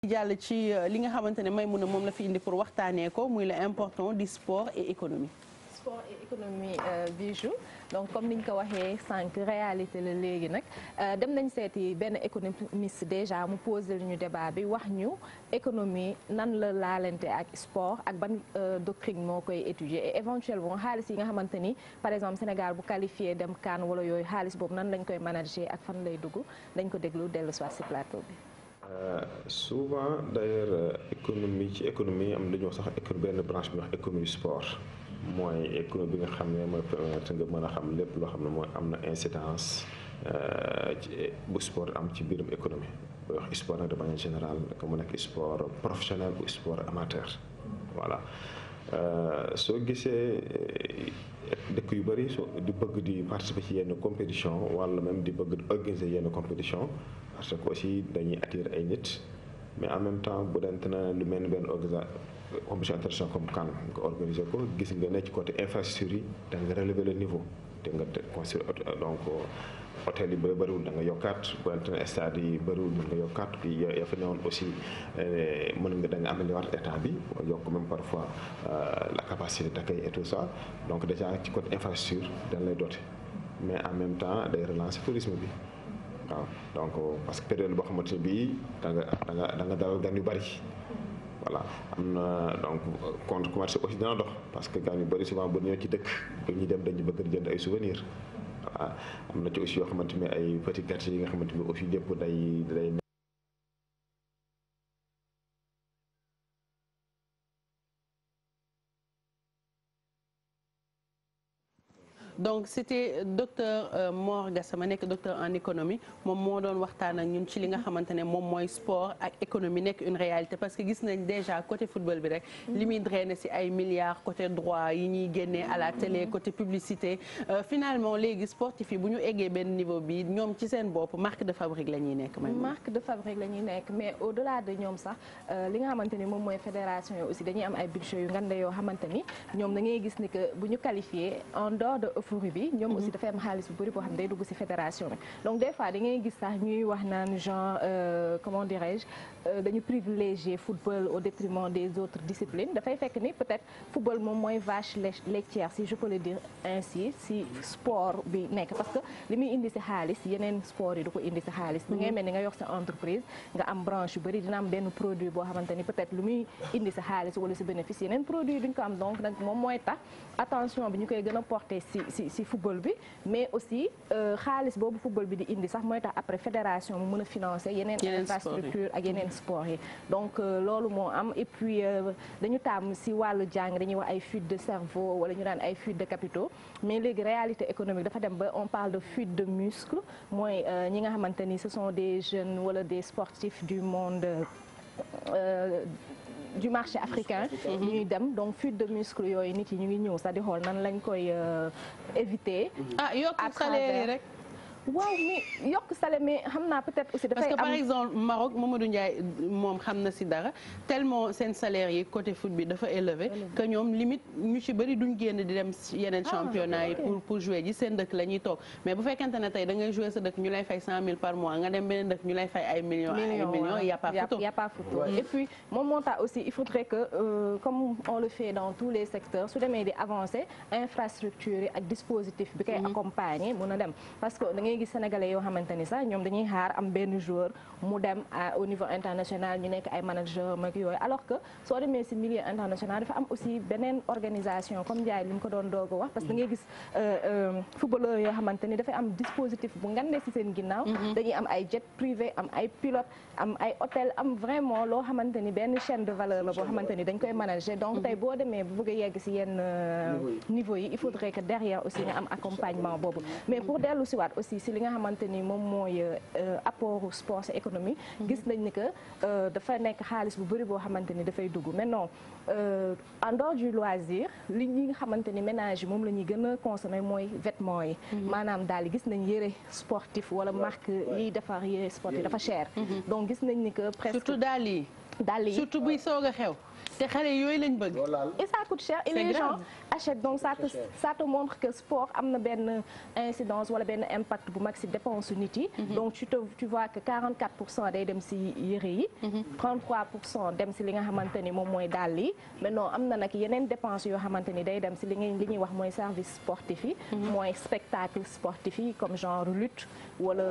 jàll ci li nga xamante ne Maïmouna moom la fi indi pour waxtaanee ko muy le important du sport et économie. sport et économie Bijou donc comme niñ ko waxee sànq réalité la léegi nag dem nañ seeti benn économiste déjà mu posé ñu débat bi wax ñu économie nan la laalante ak sport ak ban doctrine moo koy étudier et éventuellement xaalis yi nga xamante ni par exemple Sénégal bu qualifié dem CAN wala yooyu xaalis boobu nan lañ koy manager ak fan lay dugg dañ ko déglu dellu soit si plateau bi. Souvent d'ailleurs ci économie am dañoo sax benn branche bi wax économie sport mooy économie bi nga xam ne mooy permettre nga mën a xam lépp loo xam ne mooy am na incidence bu sport am ci biirum économie booy wax sport nag de manière générale que mu nekk sport professionnel ou sport amateur voilà soo gisee dëkk yu bëri soo di bëgg di participer ci yenn compétition wala même di bëgg di organiser yenn compétition parce que aussi dañuy attirer ay nit mais en même temps bu dente na lu mel ni benn compétition internationale comme CAN nga organiser ko gis nga ne ci côté infrastructure yi da nga relever le niveau te nga construire donc hôtel yi bëriwul da nga yokkaat bu dente na stade yi bëriwul mën nga yokkaat ya fa newoon aussi mën nga da nga améliorer état bi yokk même parfois la capacité d'accueil et tout ça donc déjà ci côté infrastructure dañ lay doter mais en même temps day relancer tourisme bi waaw donc parce que période boo xamante ne bii da nga dalal gan yu bëri voilà am na donc compte commerce aussi dina dox parce que gan yu bëri souvent bu ñëw ci dëkk bu ñuy dem dañu bëgg di jënd ay souvenirs voilà am na ci aussi yoo xamante ne ay petit quartier yi nga xamante ne aussi lépp day donc c'était docteur Mor Gassama nekk docteur en économie moom moo doon waxtaan ak ñun ci li nga xamante ne moom mooy sport ak économie nekk une réalité parce que gis nañ déjà côté football bi rek li muy drainer ci ay milliards côté droit yi ñuy génnee à la télé côté publicité finalement léegi sportif yi bu ñu eggee benn niveau bi ñoom ci seen bopp marque de fabrique la ñuy nekk. marque de fabrique la ñuy nekk mais au-delà de ñoom sax li nga xamante ni moom mooy fédération yi aussi dañuy am ay budget yu ngande yoo xamante ni ñoom da ngay gis ni que bu ñu qualifié en dehors de euphorie bi ñoom aussi dafay am xaalis bu bëri boo xam ne day dugg ci fédération bi donc des fois da ngay gis sax ñuy wax naan genre comment dirais-je dañu privilégier football au détriment des autres disciplines dafay fekk ni peut-être football moom mooy vache laitière si je peux le dire ainsi si sport bi nekk parce que li muy indi ci xaalis yeneen sport yi du ko indi ci xaalis da ngay mel ni nga yor sa entreprise nga am branche yu bëri dina am benn produit boo xamante ni peut-être lu muy indi ci xaalis wala ci bénéfice yeneen produit duñ ko am donc nag moom mooy tax attention bi ñu koy gën a porter ci football bi mais aussi xaalis boobu football bi di indi sax mooy tax après fédération mu mën a financer yeneen infrastructure ak yeneen sport yi donc loolu moo am et puis dañu tàmm ci wàllu jàng dañuy wax ay fuite de cerveau wala ñu daan ay fuite de capitaux mais léegi réalité économique dafa dem ba on parle de fuite de muscles mooy ñi nga xamante ni ce sont des jeunes wala des sportifs du monde du marché africain ñuy dem donc fuite de muscle yooyu nit yi ñu ngi ñëw sax di xool nan lañ koy éviter yokk salaire yi rek waaw mais yokk salaire mais xam naa peut-être aussi dafay am parce que par exemple Maroc Mamadou Ndiaye moom xam na ci dara tellement seen salaire yi côté foot bi dafa élevé que ñoom limite ñu ci bëri duñ génn di dem yeneen championnat yi pour jouer ji seen dëkk la ñuy toog mais bu fekkente ne tey da ngay jouer sa dëkk ñu lay fay 100 000 par mois nga dem beneen dëkk ñu lay fay ay millions y a pas photo et puis moom moo tax aussi il faudrait que comme on le fait dans tous les secteurs su demee di avancer infrastructure yi ak dispositif bi koy accompagner mun a dem parce que gis sénégalais yoo xamante ni sax ñoom dañuy xaar am benn joueur mu dem au niveau international ñu nekk ay manager mag yooyu alors que soo demee ci milieu international dafa am aussi beneen organisation comme Ndiaye li mu ko doon doog a wax parce que da ngay gis footballeur yoo xamante ni dafay am dispositif bu ngande ci seen ginnaaw dañuy am ay jet privé am ay pilote am ay hôtel am vraiment loo xamante ni benn chaîne de valeur la boo xamante ni dañ koy manager donc tey boo demee bu bëgg a yegg ci yenn niveau yi il faudrait que derrière aussi nga am accompagnement boobu mais pour dellu ci waat aussi ci li nga xamante ni moom mooy apport sport et économie gis nañ ni que dafa nekk xaalis bu bëri boo xamante ni dafay dugg maintenant en dehors du loisir li ñi nga xamante ni ménage yi moom la ñuy gën a consommer mooy vêtements yi maanaam daal gis nañ yëre sportif wala marque yiy defar yëre sportif dafa cher donc gis nañ ni que presque surtout daal yi surtout buy soog a xew te xale yooyu lañ bëgg et ça coûte cher et les gens achètent donc ça te montre que sport am na benn incidence wala benn impact bu mag ci dépense nit yi. donc tu vois que 44% day dem ci yére yi. 33% dem ci li nga xamante ni moom mooy dàll yi. maintenant am na nag yeneen dépenses yoo xamante ni day dem ci li ñuy wax mooy service sportif yi. mooy spectacle sportif yi comme genre lutte wala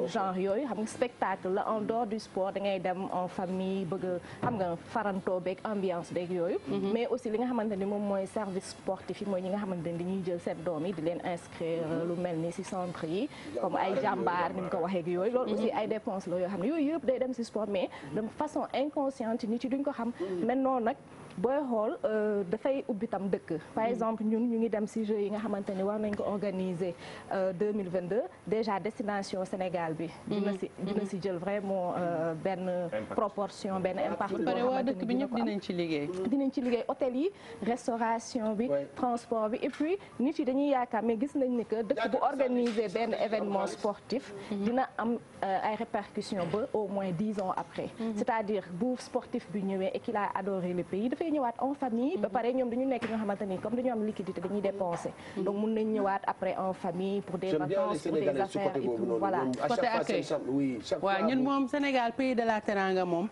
genre yooyu xam nga spectacle la en dehors du sport da ngay dem en famille bëgg xam nga farantoo beeg ambiance beeg yooyu. mais aussi li nga xamante ni moom mooy service sportif yi mooy ñi nga xamante ni dañuy jël seen doom yi di leen inscrire lu mel ni ci centre yi comme ay jàmbaar ni mu ko waxee ak yooyu loolu aussi ay dépenses la yoo xam ne yooyu yëpp day dem ci sport mais de façon inconsciente nit yi duñ ko xam maintenant nag booy xool dafay ubbi tam dëkk par exemple ñun ñu ngi dem ci jeux yi nga xamante ni war nañ ko organiser 2022 déjà destination Sénégal bi dina ci jël vraiment benn proportion benn impact boo xamante dëkk bi ñëpp dinañ ci liggéey hôtel yi restauration bi transport bi et puis nit yi dañuy yaakaar mais gis nañ ni que dëkk bu organiser benn événement sportif dina am ay répercussions ba au moins 10 ans après c'est-à-dire bu sportif bi ñëwee et qu'il a adoré le pays dafay ñëwaat en famille ba pare ñoom dañu nekk ñoo xamante ni comme dañu am liquidité dañuy dépenser donc mun nañ ñëwaat après en famille pour des vacances pour des affaires et tout voilà côté accueil waaw ñun moom Sénégal pays de la teranga moom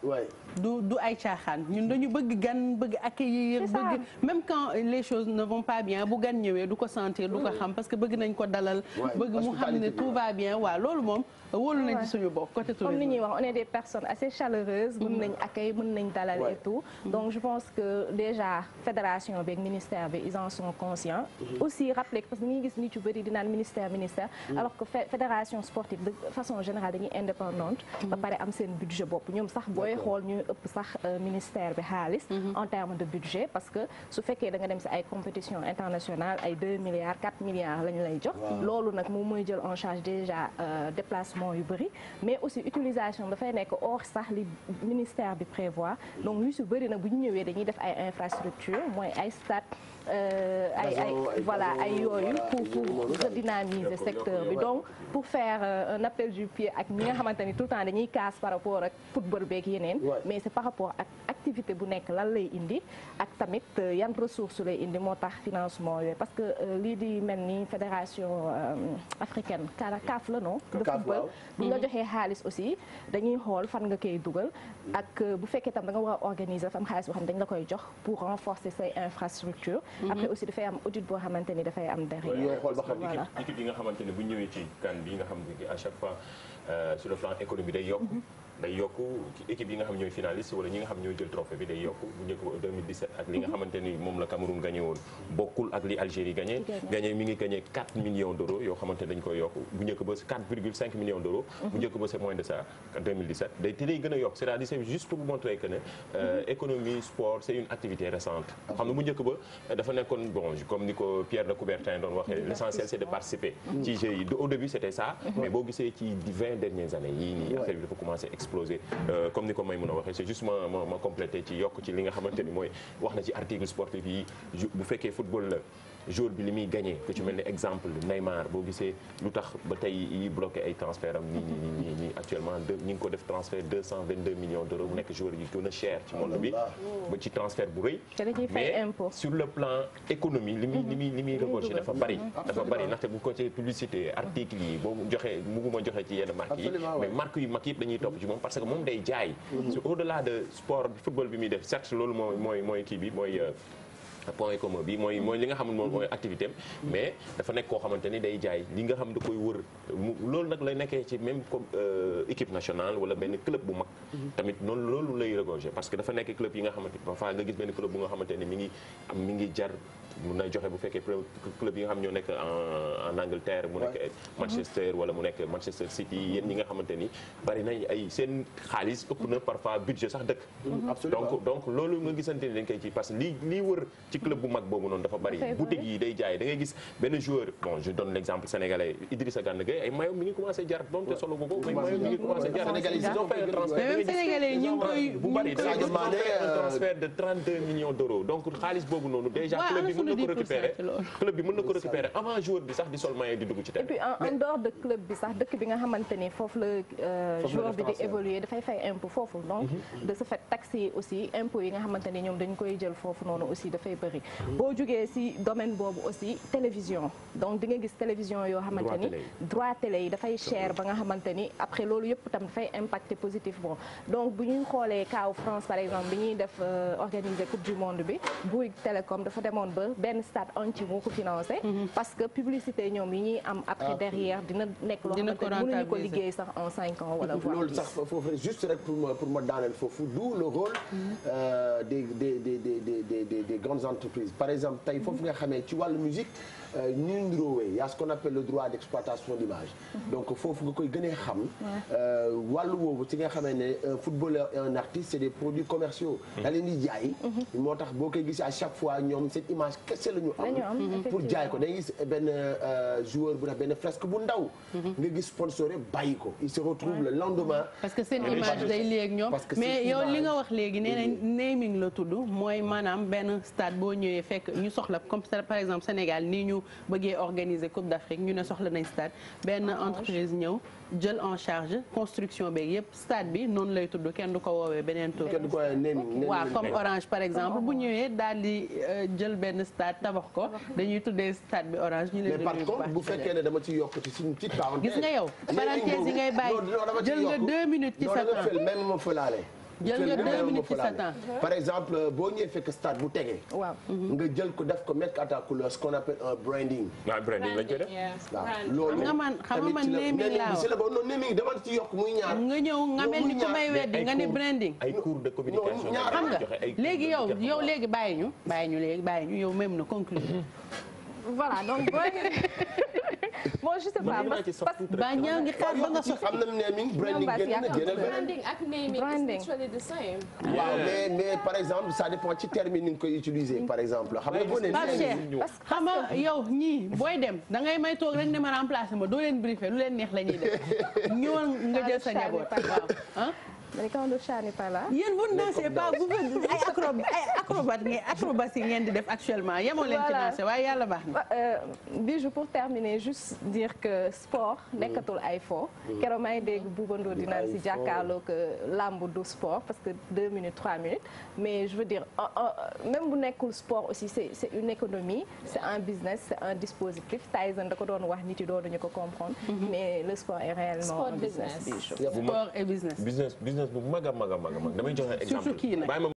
du ay caaxaan ñun dañu bëgg gan bëgg accueillir bëgg même quand les choses ne vont pas bien bu gan ñëwee du ko sentir du ko xam parce que bëgg nañ ko dalal bëgg mu xam ne tout va bien waaw loolu moom wóolu nañ ci suñu bopp côté tourisme comme ni ñuy wax on est des personnes assez chaleureuses mën nañ accueil mën nañ dalal et tout donc je pense que déjà fédération bi ak ministère bi ils en sont conscients aussi rappeler parce que ñuy gis nit yu bëri di naan ministère alors que fédération sportive de façon générale dañuy indépendante ba pare am seen budget bopp ñoom sax booy xool ñuy ëpp sax ministère bi xaalis en termes de budget parce que su fekkee da nga dem si ay compétition internationale ay 2 milliards 4 milliards lañu lay jox loolu nag moom mooy jël en charge déjà déplacement yu bëri mais aussi utilisation dafay nekk hors sax li ministère bi prévoit donc yu si bëri nag bu ñu ñëwee dañuy def ay infrastructure mooy ay stade ay yooyu pour redynamiser secteur bi donc pour faire un appel du pied ak ñi nga xamante ni tout le temps dañuy casse par rapport ak football beeg yeneen mais c'est par rapport ak activité bu nekk lan lay indi ak tamit yan ressources lay indi moo tax financement yooyu parce que lii di mel ni fédération africaine CAF la non de football bu nga joxee xaalis aussi dañuy xool fan nga koy dugal ak bu fekkee tam da nga war a organiser dafa am xaalis boo xam ne dañ la koy jox pour renforcer say infrastructures après aussi dafay am audit boo xamante ni dafay am derrière voilà équipe yi nga xamante ne bu ñëwee ci CAN bi nga xam ne à chaque fois sur le plan économique day yokk ci équipe yi nga xam ñooy finaliste wala ñi nga xam ñooy jël trophée bi day yokk bu njëkk ba 2017 ak li nga xamante ni moom la Cameroun gagné woon bokkul ak li Algérie gagné mi ngi gagné 4 millions d'euros yoo xamante dañ koy yokk bu njëkk ba 4,5 millions d'euros bu njëkk ba c'est moins de ça 2017 day gën a yokk c'est-à-dire c'est juste pour vous montrer que ne économie sport c'est une activité récente xam ne bu njëkk ba dafa nekkoon bon comme ni ko Pierre de Coubertin doon waxee l'essentiel c'est de participer ci jeux yi au début c'était ça mais boo gisee ci 20 dernières années yii nii affaire bi dafa commencé exploser comme ni ko may mën a waxee c'est juste ma complété ci yokk ci li nga xamante ni mooy wax na ci article sportif yi bu fekkee football la jour bi li muy gagné ku ci mel ni exemple Neymar boo gisee lu tax ba tey yi bloqué ay transfert am nii actuellement ñi ngi ko def transfert 222 millions d'euros mu nekk joueur yi gën a cher ci monde bi ba ci transfert bu rëy mais sur le plan économie li muy regorger dafa bari ndaxte bu ko ci publicité article yi boo joxee bëgguma joxe ci yenn marques yi mais marques yu mag yëpp dañuy topp ci moom parce que moom day jaay au-delà de sport football bi muy def certes loolu mooy kii bi mooy point commun bi mooy li nga xam ne moom mooy activité am mais dafa nekk koo xamante ni day jaay li nga xam da koy wër loolu nag lay nekkee ci même comme équipe nationale wala benn club bu mag tamit noonu loolu lay regorger parce que dafa nekk club yi nga xamante parfois nga gis benn club bu nga xamante ni mi ngi jar mun na joxe bu fekkee club yi nga xam ñoo nekk en Angleterre mu nekk Manchester wala mu nekk Manchester City yéen ñi nga xamante ni bari nañ ay seen xaalis ëpp na parfois budget sax dëkk donc loolu nga gisante ni dañ koy ci parce que lii wër ci club bu mag boobu noonu dafa bari boutique yi day jaay da ngay gis benn joueur bon je donne l'exemple sénégalais Idrissa Gana Gueye ay maillot mi ngi commencé jar doon te solo ko mais maillot mi ngi commencé jar sénégalais ñu ngi koy bu bari da ngay gis un transfert de 32 millions d'euros donc xaalis boobu noonu déjà club bi mën na ko récupérer avant joueur bi sax di sol maillot di dugg ci terrain. et puis en dehors de club bi sax dëkk bi nga xamante ni foofu la joueur bi di évoluer dafay fay impôt foofu donc de ce fait taxes yi aussi impôt yi nga xamante ni ñoom dañ koy jël foofu noonu aussi dafay bëri. boo jugee ci domaine boobu aussi télévision donc di nga gis télévision yoo xamante ni droit télé yi dafay cher ba nga xamante ni après loolu yëpp tam dafay impacter positivement donc bu ñuy xoolee kaaw France par exemple bi ñuy def organiser coupe du monde bi Bouygues Télécom dafa demoon ba benn stade entier moo ko financé parce que publicité ñoom yi ñuy am après derrière dina nekk loo xamante ni mënuñu ko liggéey sax en 5 ans wala voire loolu sax foofu juste rek pour ma daaneel foofu d'où le rôle des grandes entreprises par exemple tey foofu nga xamee ci wàllu musique ñu nduroowee y a ce qu'on appelle le droit d'exploitation d'image donc foofu nga koy gënee xam wàllu woowu ci nga xamee ne un footballeur et un artiste c'est des produits commerciaux da leen di jaay moo tax boo koy gisee à chaque fois ñoom cette image kese la ñu am pour jaay ko dañuy gis benn joueur bu def benn fresque bu ndaw nga gis sponsoré bàyyi ko il se retrouve le lendemain parce que seen image day lié ak ñoom mais yow li nga wax léegi nee nañ naming la tudd mooy maanaam benn stade boo ñëwee fekk ñu soxla comme par exemple Sénégal nii ñu bëggee organiser Coupe d'Afrique ñu ne soxla nañ stade benn entreprise ñëw jël en charge construction beeg yëpp stade bi noonu lay tudd kenn du ko woowee beneen tur waaw comme Orange par exemple bu ñëwee daal di jël benn stade tabax ko dañuy tuddee stade bi Orange ñu leen mais par contre bu fekkee ne dama ci yokk ci suñu petite parenthèse gis nga yow parenthèse yi ngay bàyyi jël nga 2 minutes ci sa temps même ma fëlaale jël nga 2 minutes ci sa temps par exemple boo ñëwee fekk stade bu tegee waaw nga jël ko def ko mettre à ta couleur ce qu'on appelle un branding branding lañ koy def waaw loolu xam nga man naming laa si la ba non naming dama ci yokk muy ñaar nga ñëw nga mel ni ku may weddi nga ne branding ay cours de communication xam nga léegi yow léegi bàyyi ñu yow même na conclure voilà donc bon je sais pas ba ñëw ngi xaar ba nga soxla am na naming branding branding ak naming is literally the same. waaw mais par exemple ça dépend ci terme ni nga koy utiliser par exemple xam nga boo nee xam nga yow ñii booy dem da ngay may toog rek ne ma remplacer ma doo leen briefer lu leen neex la ñuy def ñëwal nga jël sa njaboot waaw ah mais quand le chat n'est pas là. yéen vous ne dansez pas vous ay acrobatie ngeen di def actuellement yemoo leen ci danser waaye yàlla baax na. Bijou pour terminer juste dire que sport nekkatul ay fo. keroog maa ngi dégg Bouba Ndour di naan si jàkkaarloo que lamb du sport parce que 2 minutes 3 minutes mais je veux dire même bu nekkul sport aussi c'est une économie c'est un business c'est un dispositif Tyson da ko doon wax nit yi doonuñu ko comprendre. mais le sport est réellement un business. sport et business. business bu mag a mag damay joxe exemple. surtout kii nag.